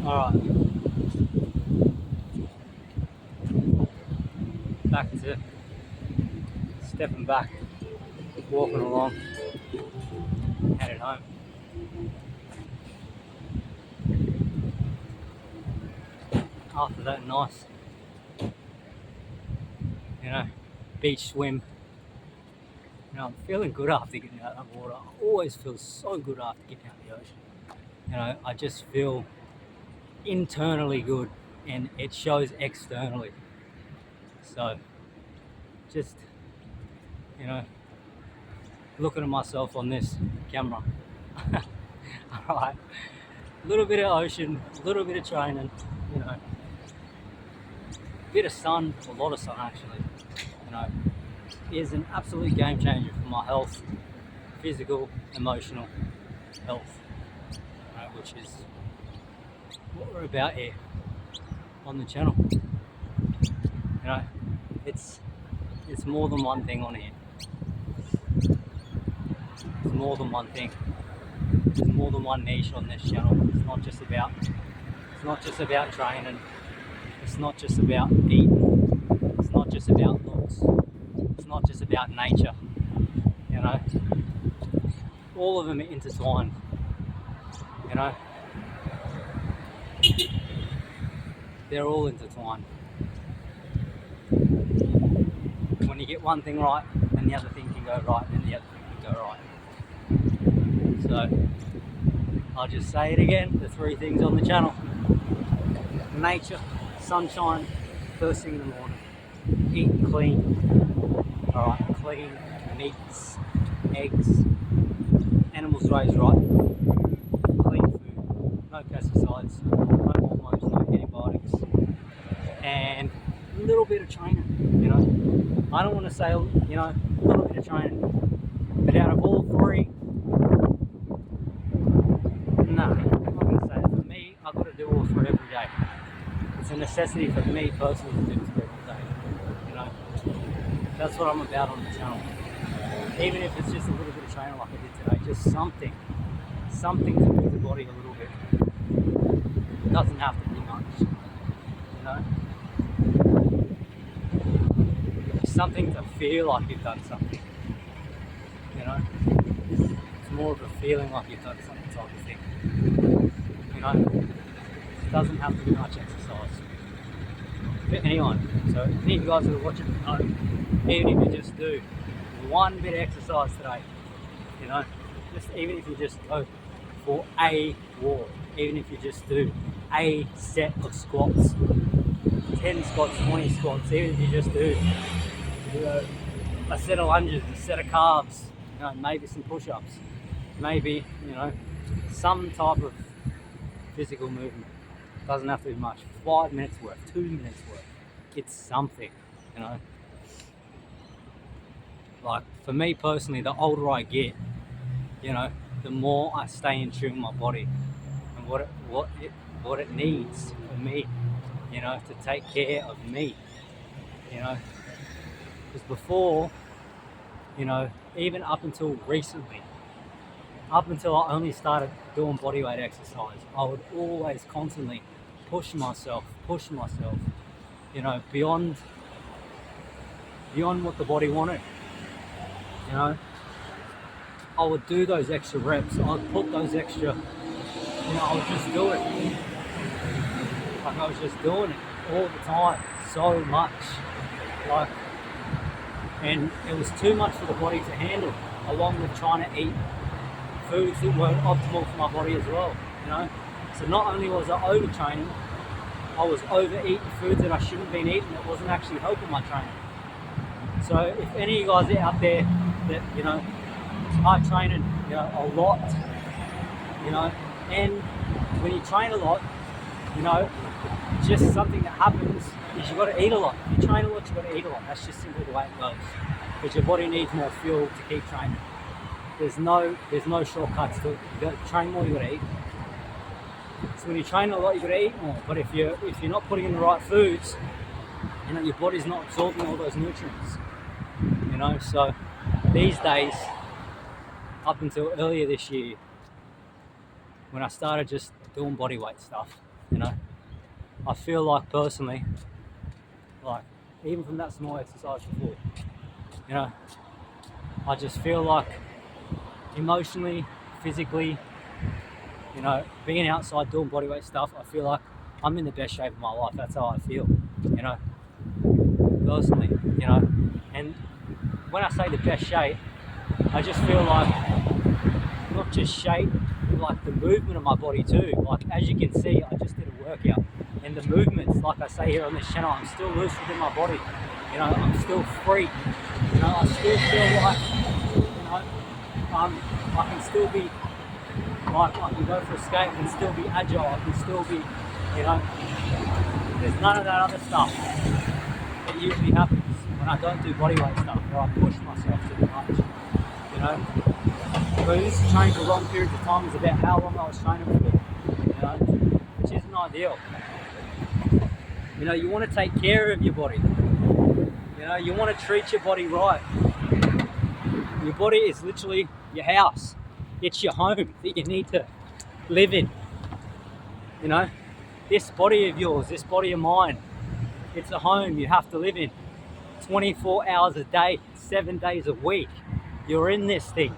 Alright, back to stepping back, walking along, headed home. After that nice, beach swim, I'm feeling good after getting out of the water. I always feel so good after getting out of the ocean. I just feel internally good and it shows externally. So just, looking at myself on this camera. Alright, a little bit of ocean, a little bit of training, a bit of sun, a lot of sun actually, is an absolute game changer for my health, physical, emotional health, which is what we're about here on the channel. It's more than one thing on here. It's more than one thing. There's more than one niche on this channel. It's not just about training. It's not just about eating. It's not just about looks. It's not just about nature. All of them are intertwined. They're all intertwined. When you get one thing right, then the other thing can go right, and the other thing can go right. So I'll just say it again, the three things on the channel: nature, sunshine, first thing in the morning, eat clean, clean meats, eggs, animals raised right, clean food, no pesticides, no hormones, no antibiotics, and a little bit of training. I don't want to say, a little bit of training, but out of all three, I'm not going to say it. For me, I've got to do all three every day. It's a necessity for me personally to do three every day. That's what I'm about on the channel. Even if it's just a little bit of training like I did today, just something to move the body a little bit. It doesn't have to be much, Something to feel like you've done something, It's more of a feeling like you've done something type of thing, It doesn't have to be much exercise. For anyone, so any of you guys that are watching, even if you just do one bit of exercise today, even if you just go for a walk, even if you just do a set of squats, 10 squats, 20 squats, even if you just do a set of lunges, a set of calves, maybe some push-ups, maybe, some type of physical movement. Doesn't have to be much. 5 minutes worth, 2 minutes worth. It's something, Like for me personally, the older I get, the more I stay in tune with my body and what it needs for me, to take care of me, Because before, even up until recently, up until I only started doing bodyweight exercise, I would always constantly push myself, beyond what the body wanted. I would do those extra reps. I'd put those extra, I would just do it. Like I was just doing it all the time, so much. And it was too much for the body to handle, along with trying to eat foods that weren't optimal for my body as well, So not only was I overtraining, I was overeating foods that I shouldn't have been eating that wasn't actually helping my training. So if any of you guys are out there that, are training, a lot, and when you train a lot, just something that happens is you've got to eat a lot. If you train a lot, you've got to eat a lot. That's just simply the way it goes. Because your body needs more fuel to keep training. There's no shortcuts to it. You've got to train more, you've got to eat. So when you train a lot, you've got to eat more. But if you're not putting in the right foods, your body's not absorbing all those nutrients. So these days, up until earlier this year, when I started just doing bodyweight stuff, You know, I feel like personally, like even from that small exercise before, you know, I just feel like emotionally, physically, you know, being outside doing bodyweight stuff, I feel like I'm in the best shape of my life. That's how I feel, you know, personally, you know. And when I say the best shape, I just feel like not just shape, like the movement of my body too. Like as you can see, I just did a workout, and the movements, like I say here on this channel, I'm still loose within my body. You know, I'm still free. You know, I still feel like, you know, I can still be like, I can go for a skate, I can still be agile, I can still be, you know, there's none of that other stuff that usually happens when I don't do bodyweight stuff, where I push myself too much, you know. But this training for long periods of time is about how long I was training for, you know, which isn't ideal. You know, you want to take care of your body. You know, you want to treat your body right. Your body is literally your house. It's your home that you need to live in. You know, this body of yours, this body of mine, it's a home you have to live in. 24 hours a day, 7 days a week, you're in this thing.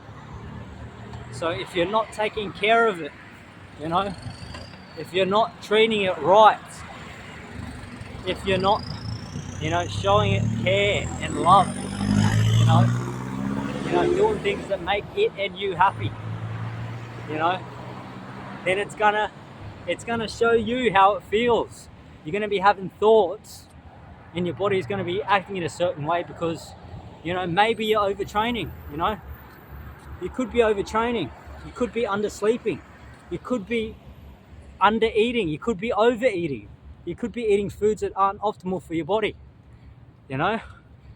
So if you're not taking care of it, you know, if you're not treating it right, if you're not, you know, showing it care and love, you know, doing things that make it and you happy, you know, then it's gonna show you how it feels. You're gonna be having thoughts, and your body is gonna be acting in a certain way because, you know, maybe you're overtraining. You know, you could be overtraining, you could be undersleeping, you could be under eating, you could be overeating, you could be eating foods that aren't optimal for your body. You know,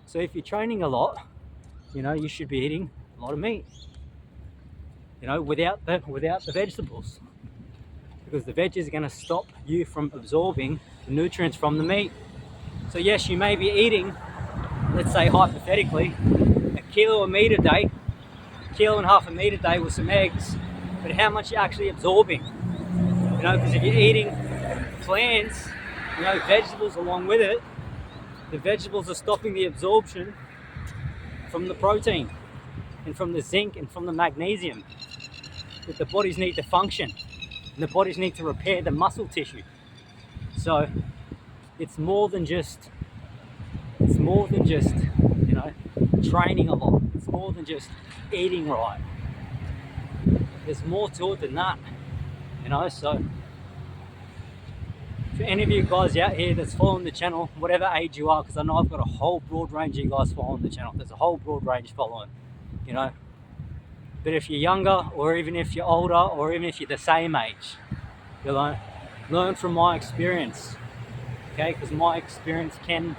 so if you're training a lot, you know, you should be eating a lot of meat. You know, without the vegetables, because the veggies are going to stop you from absorbing the nutrients from the meat. So yes, you may be eating, let's say hypothetically, a kilo of meat a day, a kilo and a half of meat a day with some eggs, but how much you're actually absorbing? You know, because if you're eating plants, you know, vegetables along with it, the vegetables are stopping the absorption from the protein and from the zinc and from the magnesium that the bodies need to function, and the bodies need to repair the muscle tissue. So it's more than just, you know, training a lot. It's more than just eating right. There's more to it than that, you know. So for any of you guys out here that's following the channel, whatever age you are, because I know I've got a whole broad range of you guys following the channel. There's a whole broad range following, you know. But if you're younger, or even if you're older, or even if you're the same age, you know, learn from my experience, okay? Because my experience can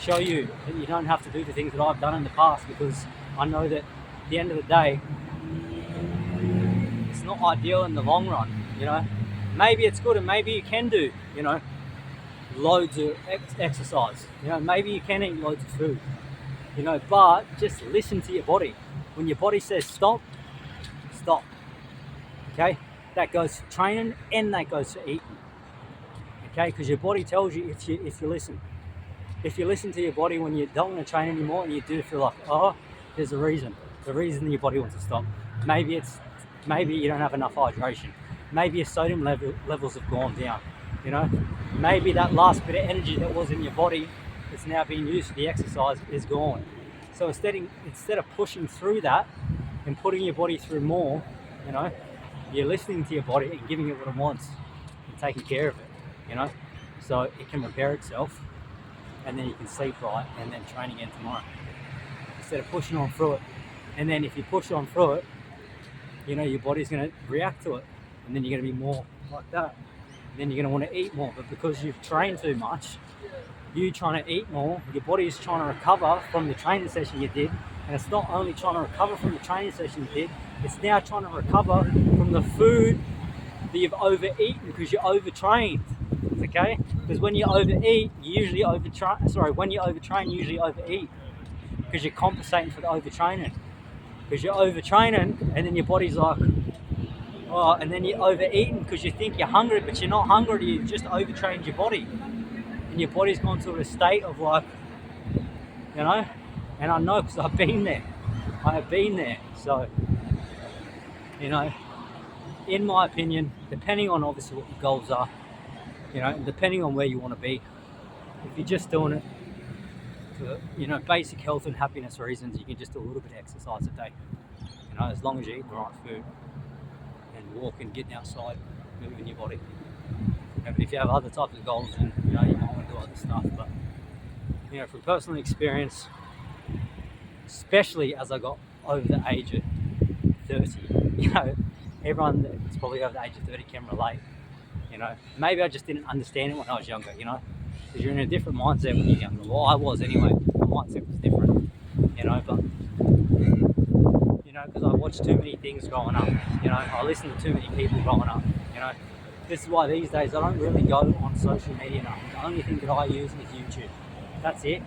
show you that you don't have to do the things that I've done in the past, because I know that at the end of the day, it's not ideal in the long run, you know. Maybe it's good, and maybe you can do, you know, loads of exercise, you know, maybe you can eat loads of food, you know, but just listen to your body. When your body says stop, stop, okay? That goes for training and that goes for eating, okay? Because your body tells you if you listen. If you listen to your body when you don't want to train anymore and you do feel like, oh, there's a reason. The reason your body wants to stop. Maybe you don't have enough hydration. Maybe your sodium levels have gone down, you know? Maybe that last bit of energy that was in your body that's now being used for the exercise is gone. So instead of pushing through that and putting your body through more, you know, you're listening to your body and giving it what it wants and taking care of it, you know, so it can repair itself, and then you can sleep right and then train again tomorrow, instead of pushing on through it. And then if you push on through it, you know, your body's going to react to it, and then you're going to be more like that. And then you're going to want to eat more, but because you've trained too much, you trying to eat more, your body is trying to recover from the training session you did, and it's not only trying to recover from the training session you did, it's now trying to recover from the food that you've overeaten because you're overtrained, okay? Because when you overeat, you usually when you overtrain, you usually overeat, because you're compensating for the overtraining. Because you're overtraining, and then your body's like, Oh, and then you're overeating because you think you're hungry, but you're not hungry. You just overtrained your body, and your body's gone to a state of like, you know. And I know because I've been there. I have been there. So, you know, in my opinion, depending on obviously what your goals are, you know, and depending on where you want to be, if you're just doing it for, you know, basic health and happiness reasons, you can just do a little bit of exercise a day. You know, as long as you eat the right food and walking, getting outside, moving your body. You know, but if you have other types of goals, then you know you might want to do other stuff. But you know, from personal experience, especially as I got over the age of 30, you know, everyone that's probably over the age of 30 can relate. You know, maybe I just didn't understand it when I was younger. You know, because you're in a different mindset when you're younger. Well, I was anyway. My mindset was different. You know, but you know, because I watched too many things growing up. You know, I listened to too many people growing up. You know, this is why these days I don't really go on social media now. The only thing that I use is YouTube. That's it.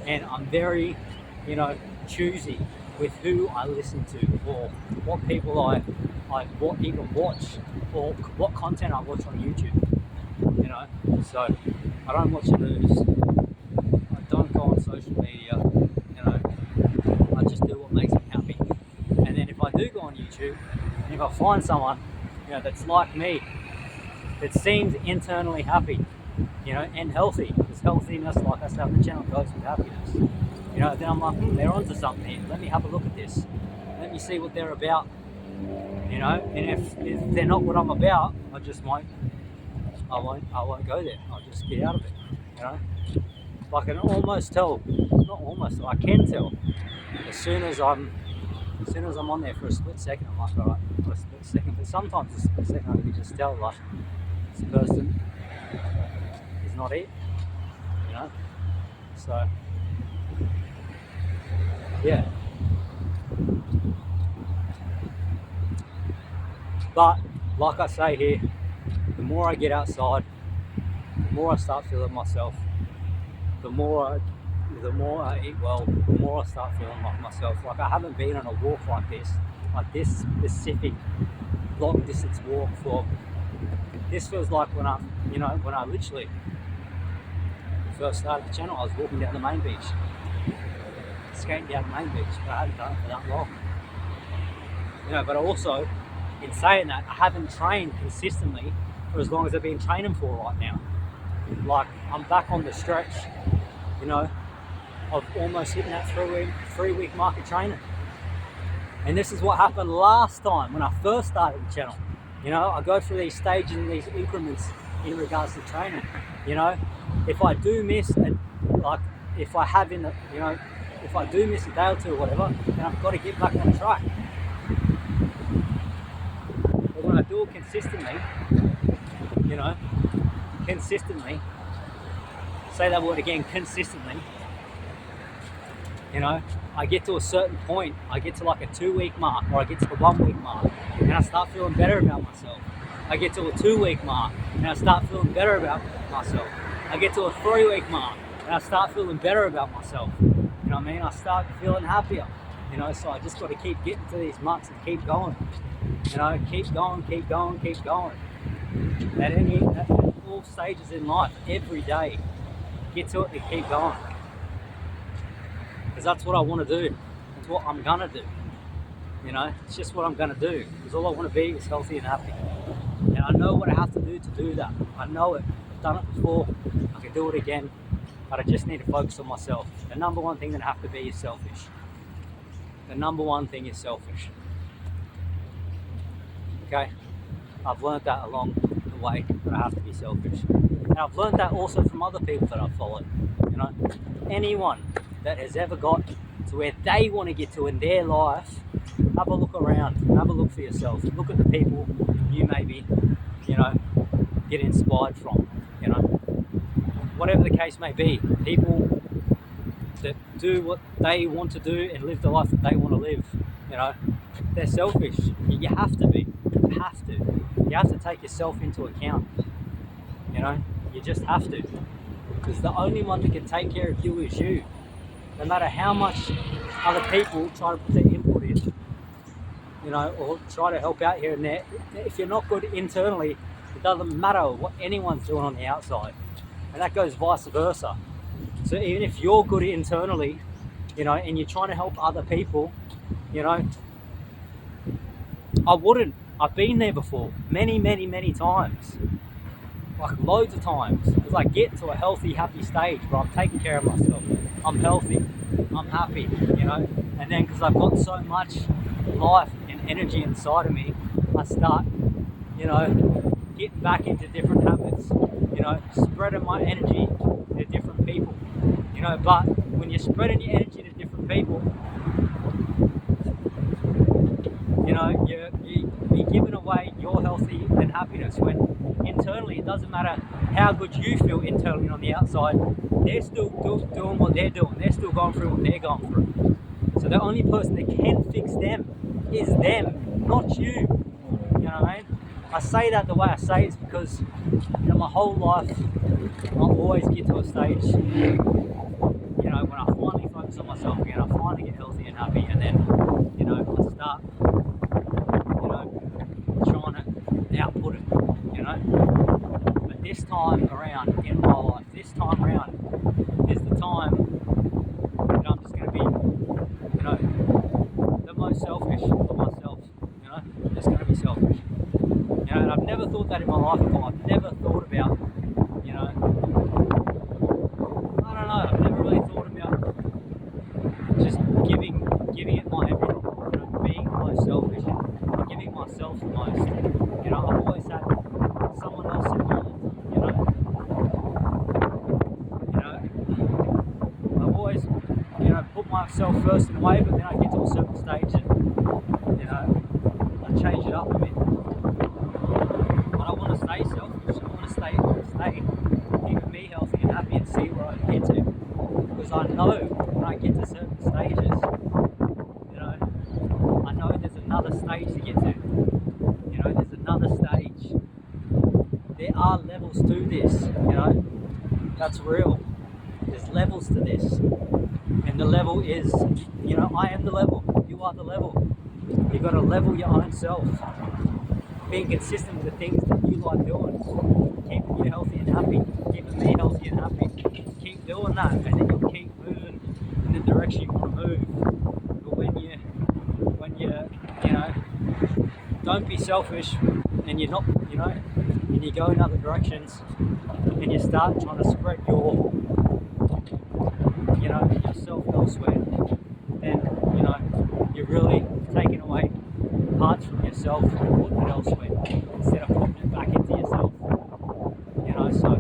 And I'm very, you know, choosy with who I listen to or what people I even watch or what content I watch on YouTube. You know, so I don't watch the news. I don't go on social media. You know, I just do what makes me happy. And then if I do go on YouTube, and if I find someone, you know, that's like me, that seems internally happy, you know, and healthy, because healthiness, like I said on the channel, goes with happiness. You know, then I'm like, they're onto something here. Let me have a look at this. Let me see what they're about. You know, and if they're not what I'm about, I won't go there. I'll just get out of it. You know, I can almost tell, not almost, I can tell, as soon as I'm on there for a split second, I'm like, all right, for a split second. But sometimes a split second, I can just tell, like, this person is not it. You know, so yeah. But like I say here, the more I get outside, the more I start feeling myself. The more I eat well, the more I start feeling like myself. Like I haven't been on a walk like this specific long distance walk for. This feels like when I literally first started the channel, I was walking down the main beach, skating down the main beach, but I hadn't done it for that long. You know, but also, in saying that, I haven't trained consistently for as long as I've been training for right now. Like, I'm back on the stretch, you know, of almost hitting that three-week mark of training. And this is what happened last time when I first started the channel. You know, I go through these stages and these increments in regards to training. You know, if I do miss, if I do miss a day or two or whatever, then I've got to get back on track. But when I do it consistently, you know, say that word again, consistently, you know, I get to a certain point, I get to like a 2-week mark, or I get to the 1-week mark, and I start feeling better about myself. I get to a 2-week mark, and I start feeling better about myself. I get to a 3-week mark, and I start feeling better about myself. You know what I mean? I start feeling happier. You know, so I just got to keep getting to these marks and keep going. You know, keep going. At all stages in life, every day, get to it and keep going. Because that's what I want to do. That's what I'm going to do. You know, it's just what I'm going to do. Because all I want to be is healthy and happy. And I know what I have to do that. I know it. I've done it before. I can do it again. But I just need to focus on myself. The number one thing that I have to be is selfish. The number one thing is selfish. Okay? I've learned that along the way, that I have to be selfish. And I've learned that also from other people that I've followed. You know, anyone that has ever got to where they want to get to in their life, have a look around, have a look for yourself. Look at the people you maybe, you know, get inspired from, you know. Whatever the case may be, people that do what they want to do and live the life that they want to live, you know, they're selfish. You have to be. You have to take yourself into account, you know. You just have to, because the only one that can take care of you is you. No matter how much other people try to put their input in, you or try to help out here and there. If you're not good internally, it doesn't matter what anyone's doing on the outside, and that goes vice versa. So even if you're good internally, and you're trying to help other people, I've been there before, many, many, many times, like loads of times, because I get to a healthy, happy stage where I'm taking care of myself, I'm healthy, I'm happy, and then because I've got so much life and energy inside of me, I start, getting back into different habits, spreading my energy to different people, but when you're spreading your energy to different people, you're giving away your healthy and happiness, when internally it doesn't matter how good you feel internally on the outside, they're still doing what they're doing, they're still going through what they're going through. So the only person that can fix them is them, not you. You know what I mean? I say that the way I say is because my whole life I always get to a stage, when I finally focus on myself again, I finally get healthy and happy, and then, I start, trying to output it, But this time around in my life, is the time that I'm just going to be, the most selfish for myself, just going to be selfish. And I've never thought that in my life before. I've never thought about, I don't know, I've never really thought about just giving it my everything, being the most selfish and giving myself the most. I've always had someone else involved, I've always, put myself first in a way, but then I get to a certain stage and, I change it up a bit. I don't want to stay selfish, I want to stay keeping me healthy and happy and see where I get to. Because I know when I get to certain stages, I know there's another stage to get to. There's another stage. There are levels to this, that's real. There's levels to this. And the level is, I am the level, you are the level. You've got to level your own self. Being consistent with the things that you like doing, keeping you healthy and happy, keeping me healthy and happy. Keep doing that, and then you'll keep moving in the direction you want to move. But when you don't be selfish, and you're not, and you go in other directions, and you start trying to spread yourself elsewhere, then you're really taking away parts from yourself and putting it elsewhere instead of putting it back into yourself. So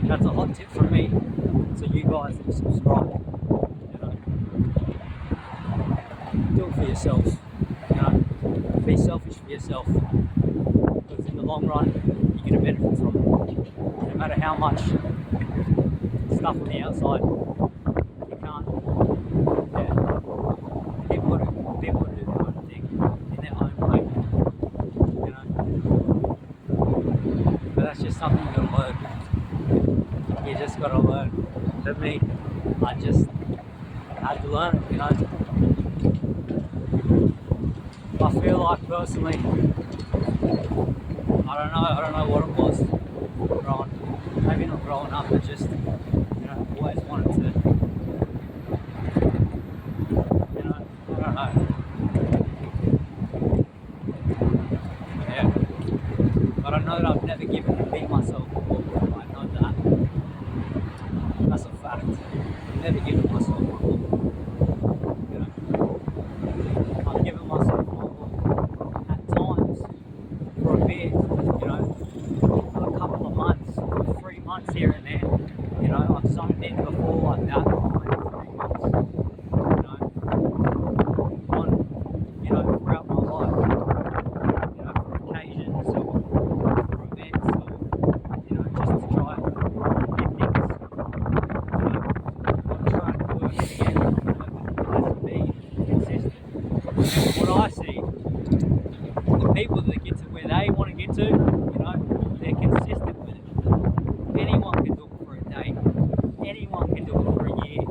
that's a hot tip from me to you guys that subscribe. Do it for yourself. Be selfish for yourself, because in the long run you're going to benefit from it. No matter how much stuff on the outside, you can't. People do their own thing in their own way. But that's just something you got to learn. You just got to learn. For me, I just had to learn it. I feel like personally, I don't know what it was maybe not growing up, but just, always wanted to, I don't know. Yeah. But I know that I've never given to be myself before. I know that. That's a fact. I've never given myself before. I've given myself more at times for a bit, for a couple of months, 3 months here and there. I've zoned in before like that for maybe 3 months. Throughout my life, for occasions or for events or, just to try and get things, on track, working together, but being consistent. And what I see, the people that get to where they want to get to, they're consistent with it. Anyone can do it for a day. Anyone can do it for a year.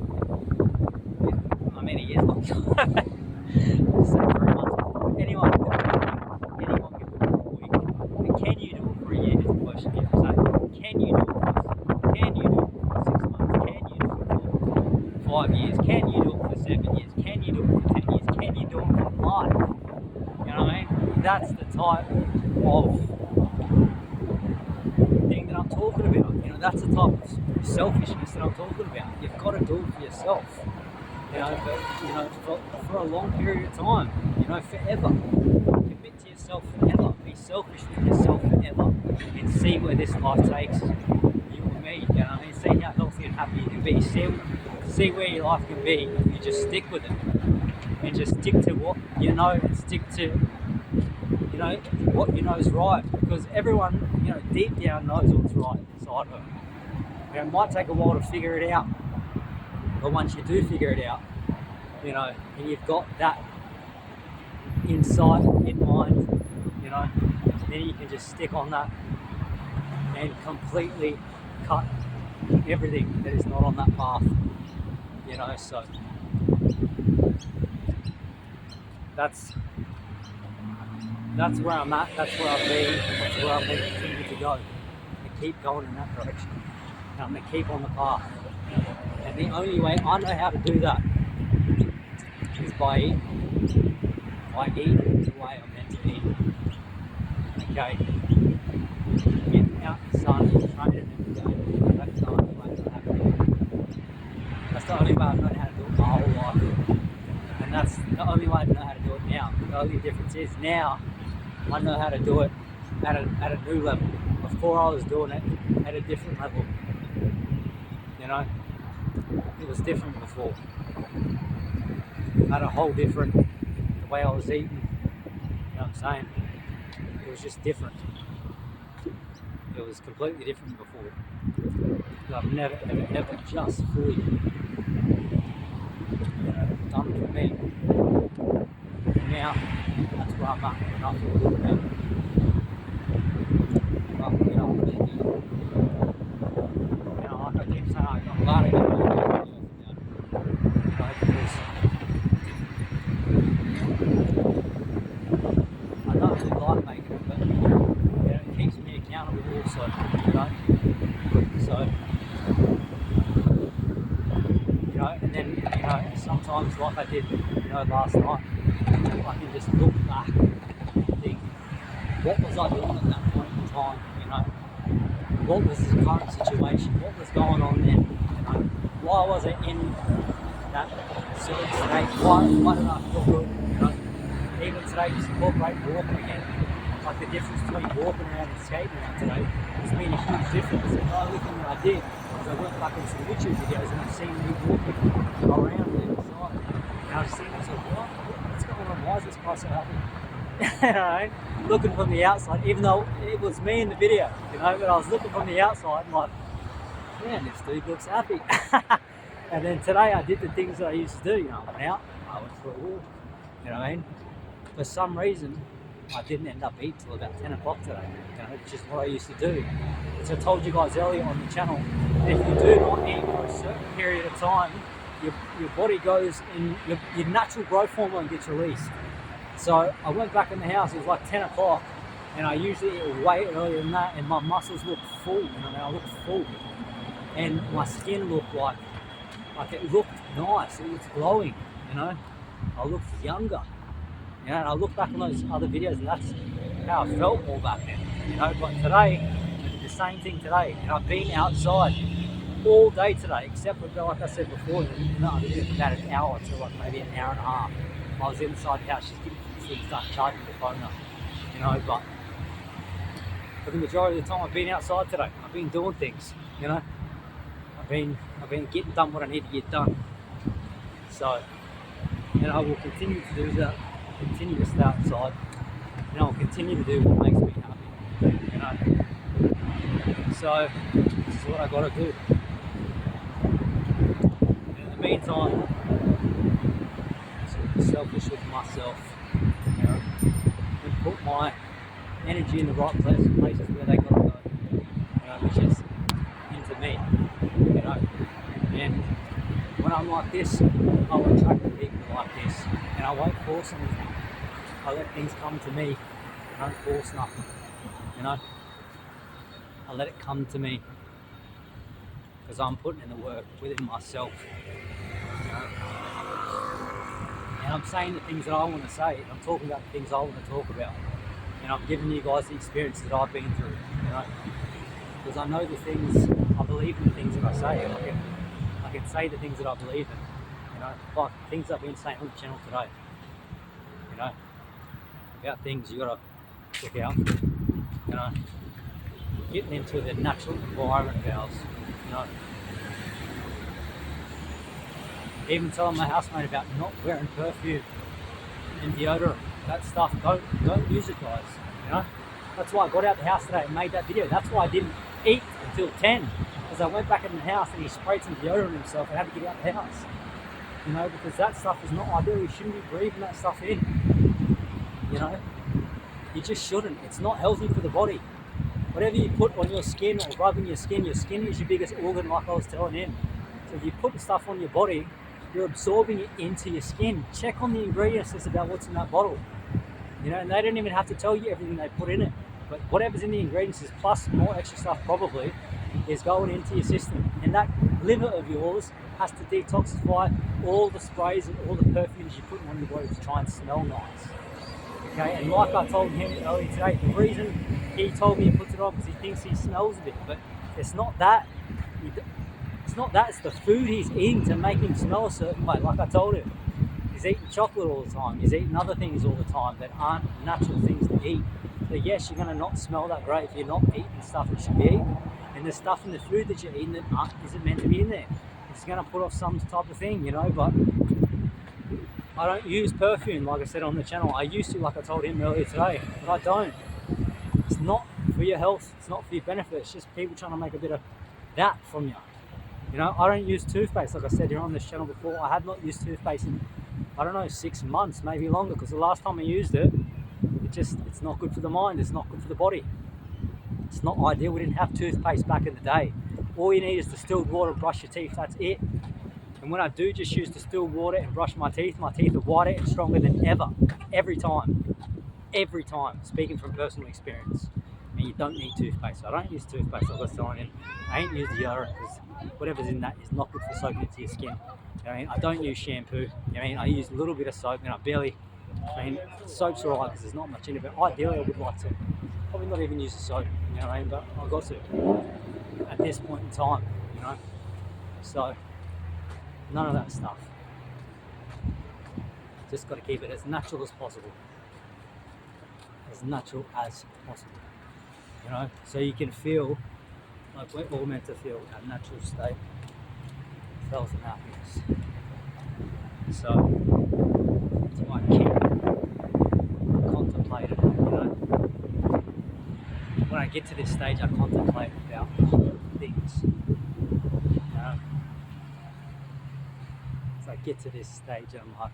I mean, a year's long time. So of thing that I'm talking about. You know, that's the type of selfishness that I'm talking about. You've got to do it for yourself. You know, for a long period of time. You know, forever. Commit to yourself forever. Be selfish with yourself forever, and see where this life takes you and me. You know, what I mean, see how healthy and happy you can be. See where your life can be if you just stick with it, and just stick to what you know, and stick to what you know is right. Because everyone, deep down knows what's right inside of them. It might take a while to figure it out, but once you do figure it out, and you've got that insight in mind, then you can just stick on that and completely cut everything that is not on that path. So that's where I'm at, that's where I've been, that's where I'm going to continue to go. And keep going in that direction. And I'm going to keep on the path. And the only way I know how to do that is by eating. By eating the way I'm meant to eat. Okay? Getting out in the sun, training every day. That's the only way to happen. That's the only way I've known how to do it my whole life. And that's the only way I know how to do it now. The only difference is now I know how to do it at a new level. Before I was doing it at a different level. It was different before. I had a whole different, the way I was eating, you know what I'm saying? It was just different. It was completely different before. I've never, ever just fully done it for me. And now, that's where I'm at, and I feel good about it. But, like I keep saying, I'm glad I got my videos now. Because I don't really like making it, but it keeps me accountable also, So, and then, sometimes like I did, last night, I can just look back and think, what was I doing at that point in time, What was the current situation? What was going on then? Why was I in that certain state? Why did I feel good? Even today, just incorporate walking again. Like the difference between walking around and skating around today has been a huge difference. And the only thing that I did was I went back in some YouTube videos and I've seen me walking around the inside. And I've seen myself, what's going on? Why is this guy so happy? Looking from the outside, even though it was me in the video, but I was looking from the outside and like, man, this dude looks happy. And then today I did the things that I used to do, I went out, I went for a walk, For some reason, I didn't end up eating till about 10 o'clock today, which is what I used to do. As I told you guys earlier on the channel, if you do not eat for a certain period of time, your body goes in, your natural growth hormone gets released. So I went back in the house, it was like 10 o'clock, and I usually eat way earlier than that, and my muscles look full, I looked full. And my skin looked like it looked nice, it was glowing, I looked younger. And I look back on those other videos and that's how I felt more back then. But today, I did the same thing today, and I've been outside all day today, except for, like I said before, I did about an hour to like maybe an hour and a half. I was inside the house just getting things done, charging the phone up, but for the majority of the time I've been outside today. I've been doing things, I've been getting done what I need to get done. So, I will continue to do that, continue to stay outside, I'll continue to do what makes me happy, So, this is what I gotta do. In the meantime, be selfish with myself, and put my energy in the right places where they gotta go, which is into me, and when I'm like this, I'll attract people like this, and I won't force anything. I let things come to me. I don't force nothing, I let it come to me because I'm putting in the work within myself, and I'm saying the things that I want to say. I'm talking about the things I want to talk about, and I'm giving you guys the experience that I've been through, because I know the things, I believe in the things that I say, and I can say the things that I believe in, like things I've been saying on the channel today, about things you gotta look out for, getting into the natural environment of ours, even telling my housemate about not wearing perfume and deodorant, that stuff, don't use it, guys, That's why I got out the house today and made that video. That's why I didn't eat until 10, because I went back in the house and he sprayed some deodorant on himself and had to get out the house, because that stuff is not ideal. You shouldn't be breathing that stuff in, you just shouldn't. It's not healthy for the body. Whatever you put on your skin or rubbing your skin is your biggest organ, like I was telling him. So if you put stuff on your body, you're absorbing it into your skin. Check on the ingredients list about what's in that bottle. And they don't even have to tell you everything they put in it. But whatever's in the ingredients is plus more extra stuff probably is going into your system. And that liver of yours has to detoxify all the sprays and all the perfumes you put on your body to try and smell nice. Okay, and like I told him earlier today, the reason he told me he puts it on because he thinks he smells a bit, but it's not that. It's the food he's eating to make him smell a certain way. Like I told him, he's eating chocolate all the time. He's eating other things all the time that aren't natural things to eat. So yes, you're going to not smell that great if you're not eating stuff that should be eaten. And the stuff in the food that you're eating that isn't meant to be in there. It's going to put off some type of thing, but I don't use perfume, like I said on the channel. I used to, like I told him earlier today, but I don't. It's not for your health. It's not for your benefit. It's just people trying to make a bit of that from you. I don't use toothpaste, like I said here on this channel before. I have not used toothpaste in, 6 months, maybe longer, because the last time I used it, it's not good for the mind. It's not good for the body. It's not ideal. We didn't have toothpaste back in the day. All you need is distilled water, brush your teeth. That's it. And when I do just use distilled water and brush my teeth are whiter and stronger than ever. Every time. Every time. Speaking from personal experience. And you don't need toothpaste. So I don't use toothpaste, like I was telling him. I ain't used deodorant because whatever's in that is not good for soaking into your skin. I don't use shampoo. I use a little bit of soap and I barely. Soap's alright because there's not much in it, but ideally I would like to probably not even use the soap, but I've got to at this point in time, So none of that stuff. Just got to keep it as natural as possible. As natural as possible. So you can feel like we're all meant to feel a natural state of health and happiness. So that's why I keep contemplating, When I get to this stage, I contemplate about things. So I get to this stage and I'm like,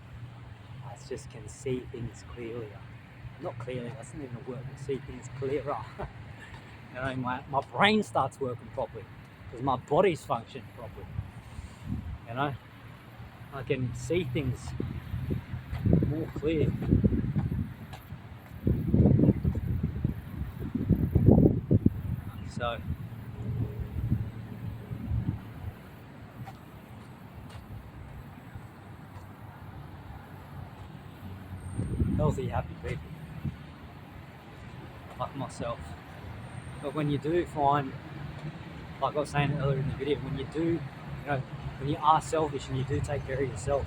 I just can see things clearly. Not clearly, that's not even a word, but see things clearer. My brain starts working properly because my body's functioning properly. I can see things more clear. So healthy, happy people like myself. But when you do find, like I was saying earlier in the video, when you do, when you are selfish and you do take care of yourself,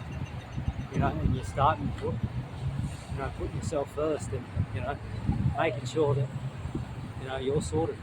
and you're starting to putting yourself first and, making sure that, you're sorted.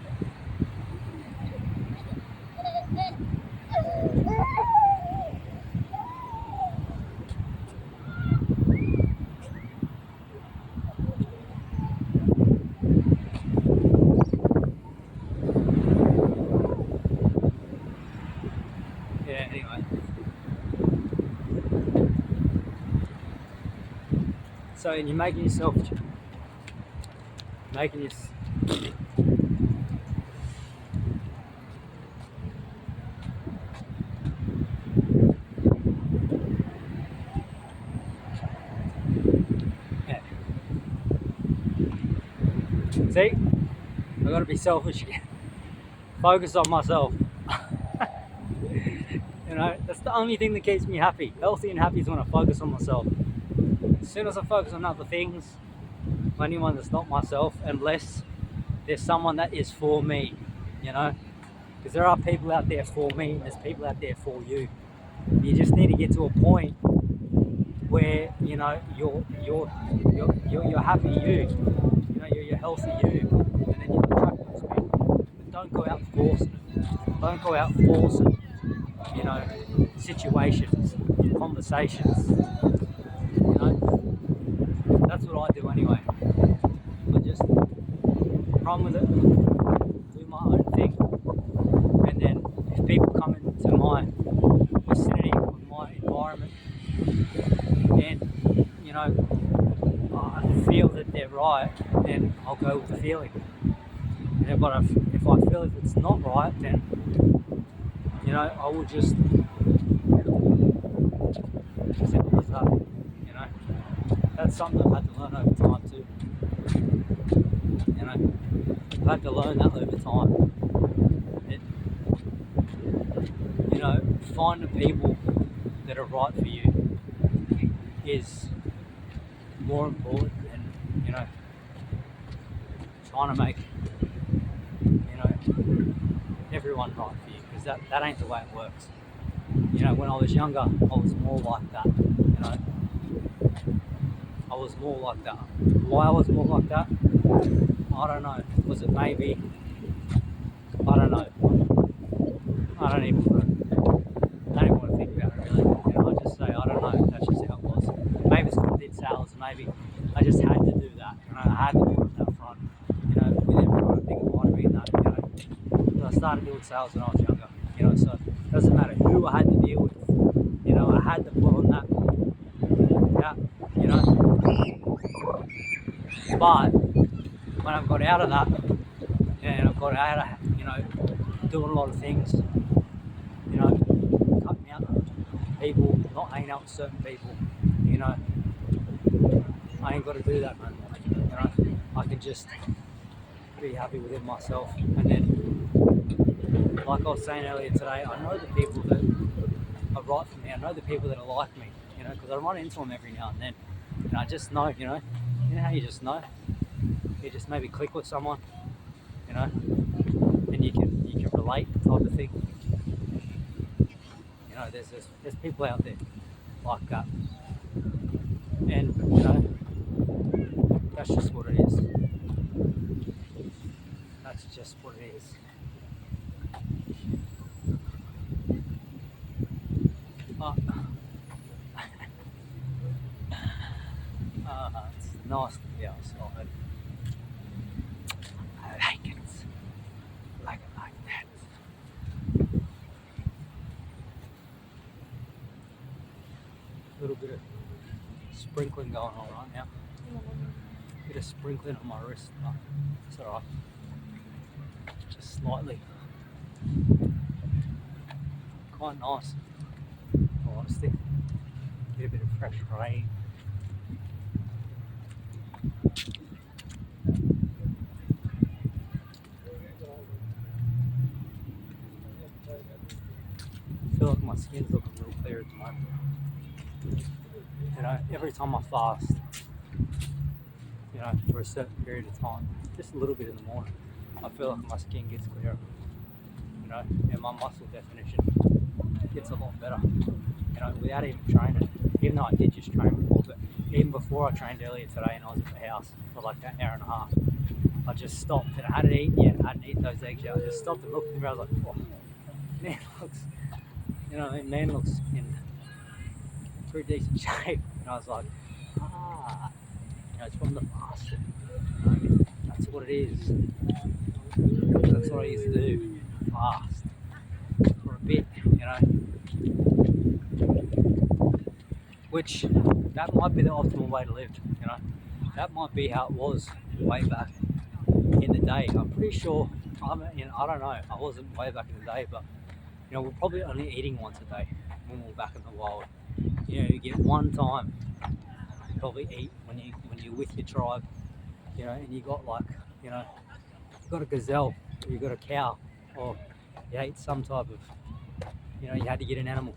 So, and you're making yourself, see, I've got to be selfish again. Focus on myself. That's the only thing that keeps me happy. Healthy and happy is when I focus on myself. As soon as I focus on other things, anyone that's not myself, unless there's someone that is for me, you know, because there are people out there for me and there's people out there for you. You just need to get to a point where you know you're happy you know you're healthy and then you attract those people. But don't go out forcing it. Don't go out forcing, you know, situations, conversations. You know, that's what I do anyway. I just run with it, do my own thing, and then if people come into my vicinity or my environment, and you know I feel that they're right, then I'll go with the feeling. But if I feel if it's not right, then you know I will just simple as that. You know, that's something I've had to learn over time too. You know, I've had to learn that over time. It, you know, find the people that are right for you is more important than you know trying to make you know everyone right for you, because that ain't the way it works. You know, when I was younger, I was more like that. You know, I was more like that. Why I was more like that? I don't know. Was it maybe? I don't know. I don't even want to think about it really. You know, I just say I don't know. That's just how it was. Maybe it's because I did sales. Maybe I just had to do that. You know, I had to put it up front. You know, with everyone, I think it might have been that. You know, but I started doing sales when I was younger. You know, so it doesn't matter who I had to deal with. You know, I had to put on that. Yeah. You know, but when I got out of that, and I got out of you know doing a lot of things. You know, cutting out people, not hanging out with certain people. You know, I ain't got to do that no more. You know, I can just be happy within myself. And then, like I was saying earlier today, I know the people that are right for me. I know the people that are like me. You know, because I run into them every now and then, and I just know. You know how you just know. You just maybe click with someone. You know, and you can relate type of thing. You know, there's people out there like that, and you know, that's just what it is. That's just what it is. But it's nice to be outside. I like it. Like it like that. A little bit of sprinkling going on right now. A bit of sprinkling on my wrist. Oh, it's alright. Just slightly. Quite nice. Honestly. Get a bit of fresh rain. I feel like my skin's looking real clear at the moment. You know, every time I fast, you know, for a certain period of time, just a little bit in the morning, I feel like my skin gets clearer. You know, and my muscle definition gets a lot better. You know, without even training. Even though I did just train before, but even before I trained earlier today and I was at the house for like an hour and a half, I just stopped and I hadn't eaten yet. I hadn't eaten those eggs yet. I just stopped and looked at the mirror. I was like, oh, man looks, you know, man looks in pretty decent shape. And I was like, you know, it's from the fasting. You know, that's what it is. That's what I used to do, fast for a bit, you know. Which that might be the optimal way to live, you know. That might be how it was way back in the day. I'm pretty sure. I don't know. I wasn't way back in the day, but you know, we're probably only eating once a day when we're back in the wild. You know, you get one time to probably eat when you're with your tribe. You know, and you got like, you know, you got a gazelle, or you got a cow, or you ate some type of, you know, you had to get an animal.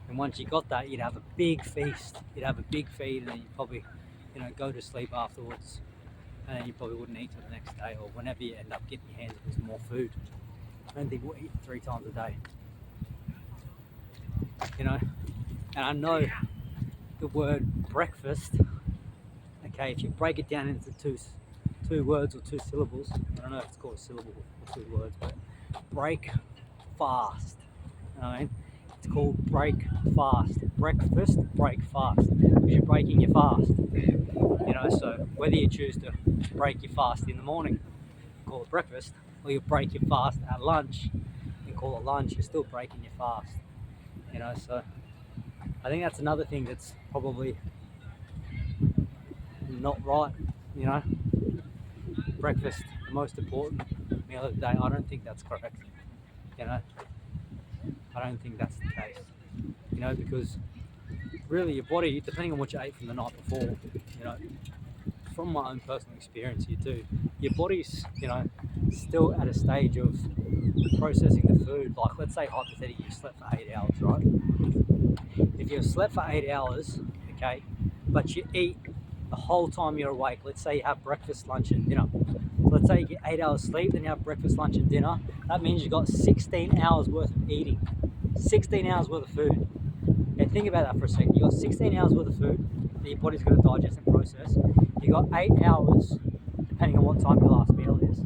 And once you got that, you'd have a big feast. You'd have a big feed, and then you'd probably go to sleep afterwards, and then you probably wouldn't eat till the next day, or whenever you end up getting your hands on some more food. I don't think we'll eat 3 times a day. And I know the word breakfast, okay, if you break it down into two words or 2 syllables, I don't know if it's called a syllable or 2 words, but break fast. It's called break fast. Breakfast, break fast, because you're breaking your fast. So whether you choose to break your fast in the morning, call it breakfast, or you break your fast at lunch and call it lunch, you're still breaking your fast. So I think that's another thing that's probably not right. Breakfast, the most important meal of the day. I don't think that's correct. I don't think that's the case. Because really your body, depending on what you ate from the night before, from my own personal experience here too, your body's, still at a stage of processing the food. Like, let's say hypothetically you slept for 8 hours, right? If you've slept for 8 hours, okay, but you eat the whole time you're awake, let's say you have breakfast, lunch and dinner. So let's say you get 8 hours sleep, then you have breakfast, lunch and dinner. That means you've got 16 hours worth of eating. 16 hours worth of food. And think about that for a second. You've got 16 hours worth of food that your body's going to digest and process. You've got 8 hours, depending on what time your last meal is,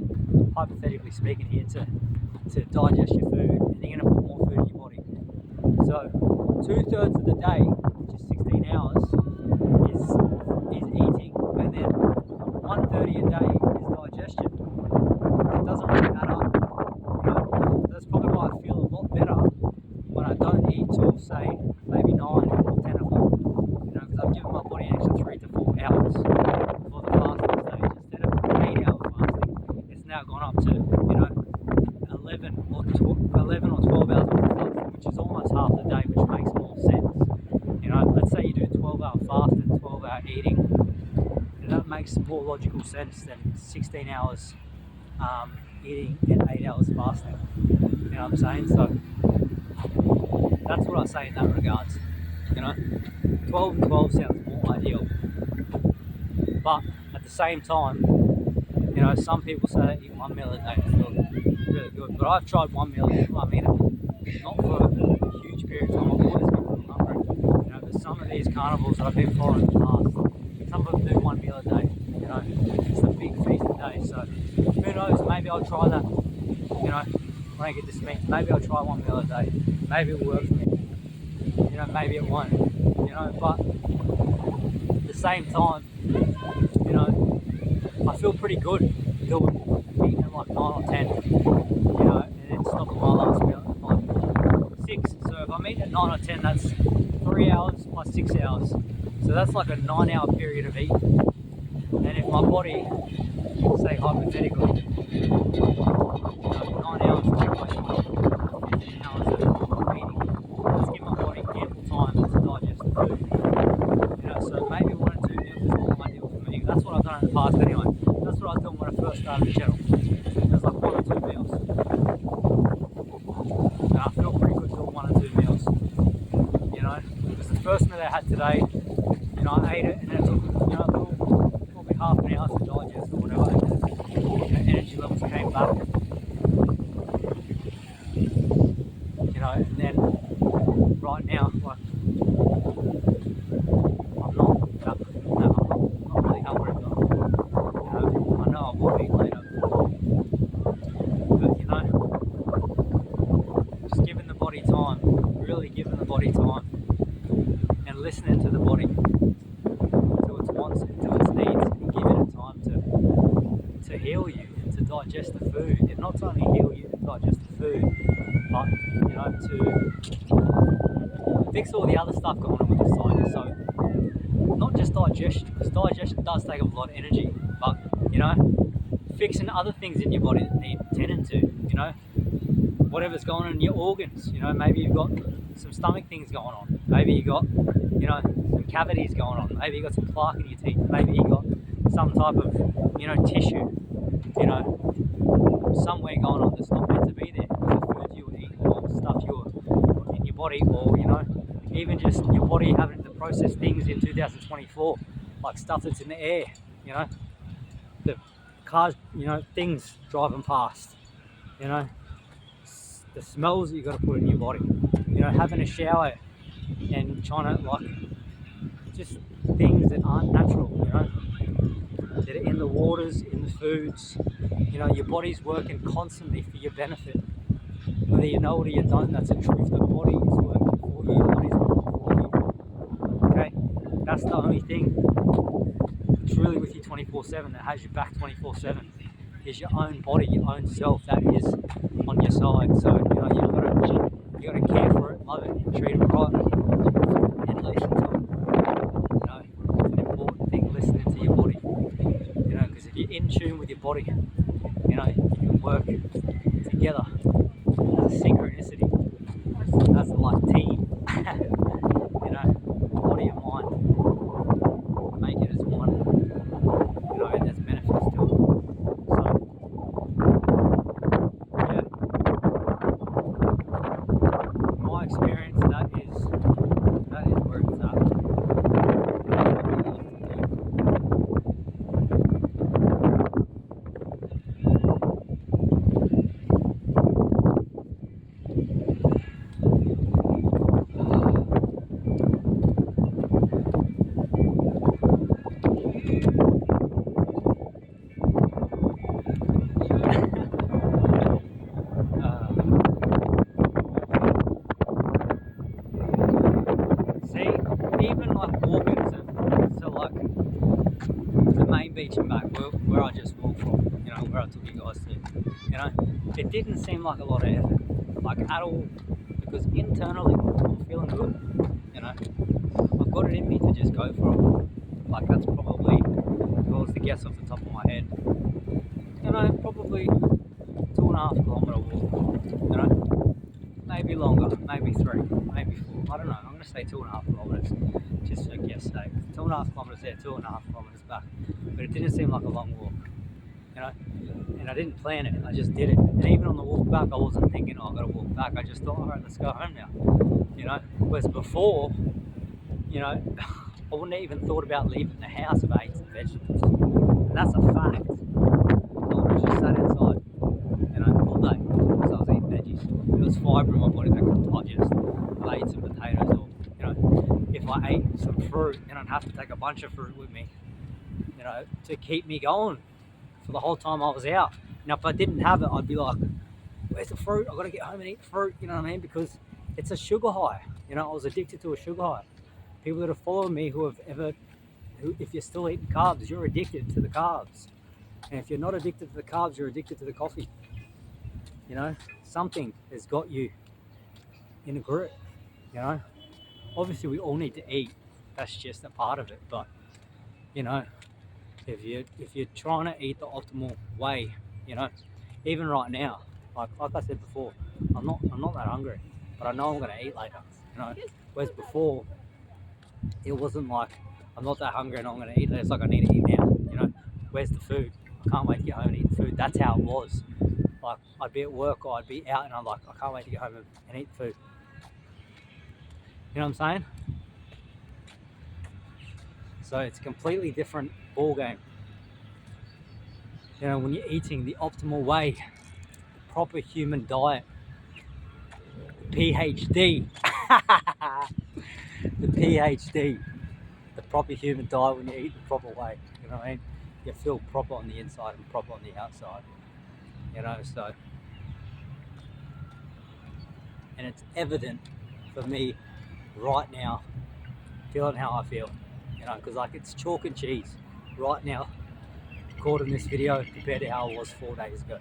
hypothetically speaking here, to digest your food, and you're going to put more food in your body. So 2/3 of the day, which is 16 hours, is eating, and then 1/30 a day is digestion. It doesn't really add up. That's probably why I feel a lot better when I don't eat till, say, maybe 9 or 10 o'clock. Because I've given my body an extra 3 to 4 hours for the fasting stage. Instead of 8-hour fasting, it's now gone up to 11 or 12 hours worth of fasting, which is almost half the day, which makes more sense. Let's say you do 12-hour fast and 12-hour eating, and that makes more logical sense than 16 hours eating and 8 hours fasting. You know what I'm saying? So that's what I say in that regards. 12 and 12 sounds more ideal, but at the same time, some people say they eat 1 meal a day and feel really good, but I've tried 1 meal a day. I mean, not for a huge period of time. I've always been really hungry. But some of these carnivals that I've been following in the past, some of them do 1 meal a day. It's a big feast a day. So who knows? Maybe I'll try that. When I get this meat, maybe I'll try 1 meal a day. Maybe it'll work for me. Maybe it won't. But at the same time, I feel pretty good eating at like 9 or 10, and then stopping my last meal at like 6. So if I'm eating at 9 or 10, that's 3 hours plus 6 hours. So that's like a 9-hour period of eating. And if my body, say hypothetically, 9 hours from 15 hours of eating, let's give my body ample time to digest the food. So maybe 1 or 2 meals is more ideal for me. That's what I've done in the past anyway. That's what I was doing when I first started the channel. It was like 1 or 2 meals. And I feel pretty good doing 1 or 2 meals. Because the first meal I had today, I ate it and it took, probably half an hour to digest or whatever. Energy levels came back. And then right now, like, I'm not really hungry, but I know I will eat later. But just giving the body time, really giving the body time, and listening to the body to its wants, to its needs, and giving it time to heal you and to digest the food, and not only heal you and digest the food, but to fix all the other stuff going on with the sinus. So not just digestion, because digestion does take a lot of energy, but fixing other things in your body that need tending to, whatever's going on in your organs. Maybe you've got some stomach things going on, maybe you got some cavities going on, maybe you got some plaque in your teeth, maybe you got some type of tissue somewhere going on that's not meant to be there, the food you eat or stuff you're in your body, or even just your body having to process things in 2024, like stuff that's in the air, you know, the cars, you know, things driving past, you know, the smells that you got to put in your body, you know, having a shower and trying to like just things that aren't natural, you know, that are in the waters, in the foods, you know, your body's working constantly for your benefit. Whether you know it or you don't, that's the truth. The body is working for you, the body's working for you. Okay? That's the only thing that's really with you 24/7, that has your back 24/7, is your own body, your own self that is on your side. So, you know, you gotta care for it, love it, treat it right, and listen to it. You know, it's an important thing, listening to your body. You know, because if you're in tune with your body, you know, you can work together as a synchronicity, as a like team. You know, body and mind, make it as one. You know, and there's benefits to it. So, yeah, in my experience, that is where it's at. That's what I like to do. See, even like walking to like the main beach and back where I just walked from, you know, where I took you guys to, you know, it didn't seem like a lot of effort, like at all, because internally I'm feeling good, you know, I've got it in me to just go for it. Like that's probably, if I was to guess off the top of my head, you know, probably 2.5 kilometre walk, you know, maybe longer, maybe 3, maybe 4, I don't know, I'm going to say 2.5 kilometres, just for guess sake. 2.5 kilometres there, 2.5 kilometres back, but it didn't seem like a long walk, you know, and I didn't plan it, I just did it, and even on the walk back, I wasn't thinking, oh, I've got to walk back, I just thought, alright, let's go home now, you know, whereas before, you know, I wouldn't have even thought about leaving the house if I ate some vegetables, and that's a fact. I would have just sat inside, you know, all day, because I was eating veggies. There was fibre in my body that could digest. I ate some potatoes, or, you know, if I ate some fruit, then I'd have to take a bunch of fruit with me, you know, to keep me going for the whole time I was out. Now, if I didn't have it, I'd be like, where's the fruit? I've got to get home and eat fruit, you know what I mean? Because it's a sugar high. You know, I was addicted to a sugar high. People that have followed me who, if you're still eating carbs, you're addicted to the carbs. And if you're not addicted to the carbs, you're addicted to the coffee. You know, something has got you in a grip, you know. Obviously, we all need to eat. That's just a part of it. But, you know, if you're trying to eat the optimal way, you know, even right now, like I said before, I'm not that hungry, but I know I'm gonna eat later, you know. Whereas before, it wasn't like I'm not that hungry and I'm gonna eat later. It's like I need to eat now, you know. Where's the food? I can't wait to get home and eat the food. That's how it was. Like I'd be at work or I'd be out and I'm like, I can't wait to get home and eat food. You know what I'm saying? So it's a completely different ball game. You know, when you're eating the optimal way, the proper human diet, PhD, the PhD, the proper human diet when you eat the proper way. You know what I mean? You feel proper on the inside and proper on the outside. You know, so, and it's evident for me right now, feeling how I feel. You know, because like it's chalk and cheese right now, recording this video compared to how I was 4 days ago.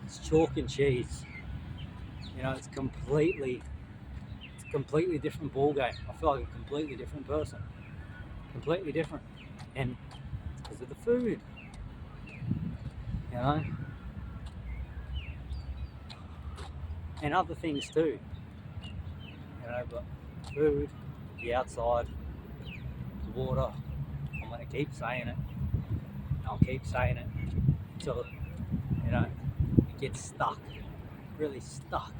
It's chalk and cheese. You know, it's a completely different ball game. I feel like a completely different person, completely different, and it's because of the food. You know, and other things too. You know, but food, the outside, the water. I'm gonna keep saying it. I'll keep saying it until, you know, it gets stuck, really stuck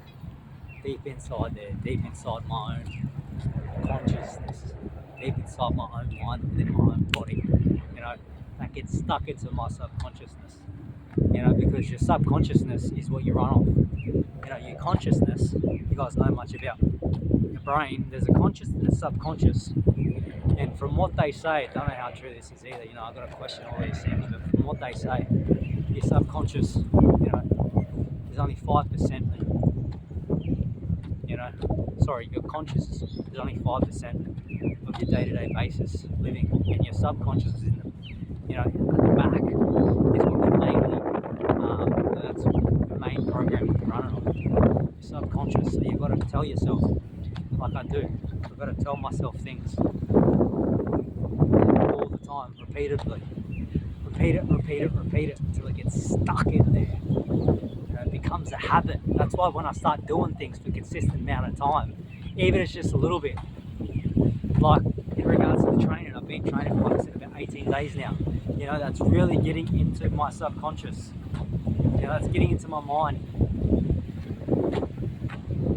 deep inside there, deep inside my own consciousness, deep inside my own mind, within my own body, that gets stuck into my subconsciousness. Because your subconsciousness is what you run off. Your consciousness, you guys know much about the brain, there's a conscious and a subconscious. And from what they say, I don't know how true this is either, I've got to question all these things, but from what they say, your subconscious, is only 5%. Your conscious is only 5% of your day-to-day basis living, and your subconscious is in the, at the back is what you're mainly, that's the main program you're running on, your subconscious. So you've got to tell yourself, like I do, I've got to tell myself things all the time, repeatedly. Repeat it until it gets stuck in there. It becomes a habit. That's why when I start doing things for a consistent amount of time, even if it's just a little bit, like in regards to the training, I've been training for, like I said, about 18 days now. That's really getting into my subconscious. That's getting into my mind.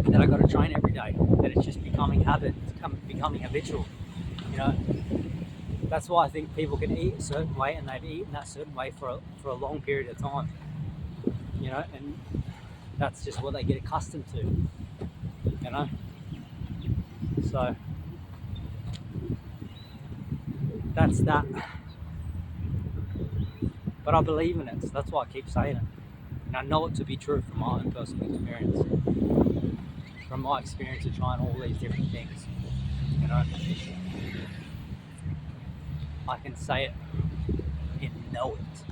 That I got to train every day. That it's just becoming habit. It's becoming habitual. That's why I think people can eat a certain way, and they've eaten that certain way for a long period of time. And that's just what they get accustomed to. So that's that. But I believe in it, so that's why I keep saying it. And I know it to be true from my own personal experience. From my experience of trying all these different things. I can say it and know it.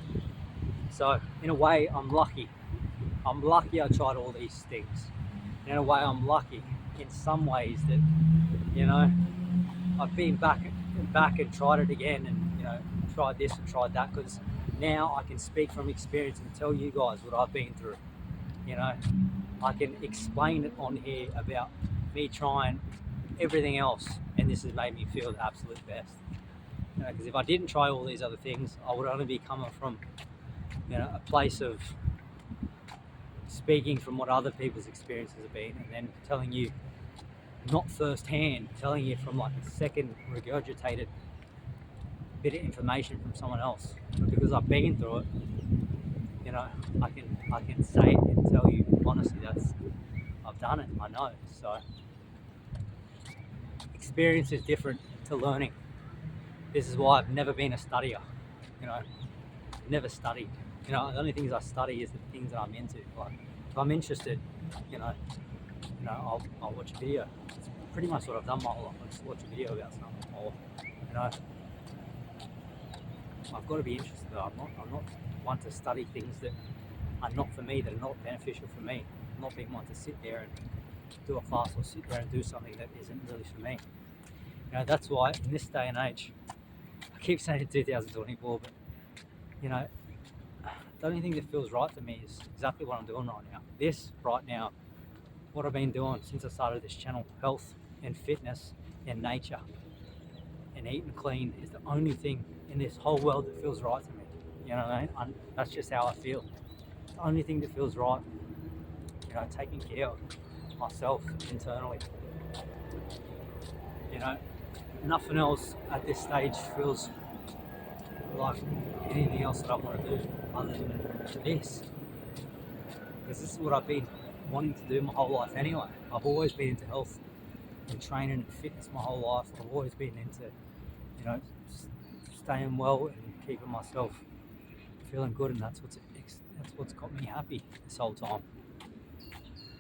So in a way, I'm lucky. I'm lucky I tried all these things. In a way, I'm lucky in some ways that, I've been back and tried it again, and tried this and tried that, because now I can speak from experience and tell you guys what I've been through. I can explain it on here about me trying everything else, and this has made me feel the absolute best. Because if I didn't try all these other things, I would only be coming from a place of speaking from what other people's experiences have been, and then telling you, not firsthand, telling you from like a second regurgitated bit of information from someone else. But because I've been through it, I can say it and tell you honestly, I've done it, I know. So experience is different to learning. This is why I've never been a studier. Never studied. The only things I study is the things that I'm into. Like if I'm interested, I'll watch a video. It's pretty much what I've done my whole life. I just watch a video about something, or I've got to be interested. I'm not one to study things that are not for me, that are not beneficial for me. I'm not being one to sit there and do a class or sit there and do something that isn't really for me. That's why in this day and age, I keep saying it's 2024, but the only thing that feels right to me is exactly what I'm doing right now. This right now, what I've been doing since I started this channel, health and fitness and nature and eating clean, is the only thing in this whole world that feels right to me. You know what I mean? That's just how I feel. The only thing that feels right, taking care of myself internally. Nothing else at this stage feels like anything else that I want to do other than this. Because this is what I've been wanting to do my whole life anyway. I've always been into health and training and fitness my whole life. I've always been into, staying well and keeping myself feeling good, and that's what's got me happy this whole time.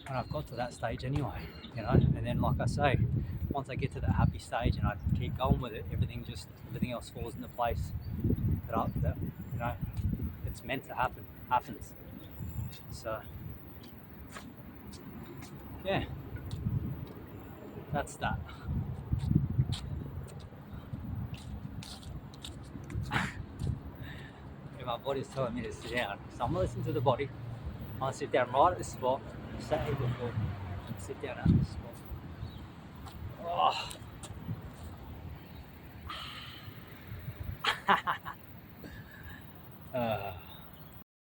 And I've got to that stage anyway, and then like I say, once I get to that happy stage and I keep going with it, everything else falls into place that it's meant to happens. So yeah, that's that. My body's telling me to sit down, so I'm gonna listen to the body. I'm gonna sit down right at this spot. I sat here before. Sit down at this spot. Oh.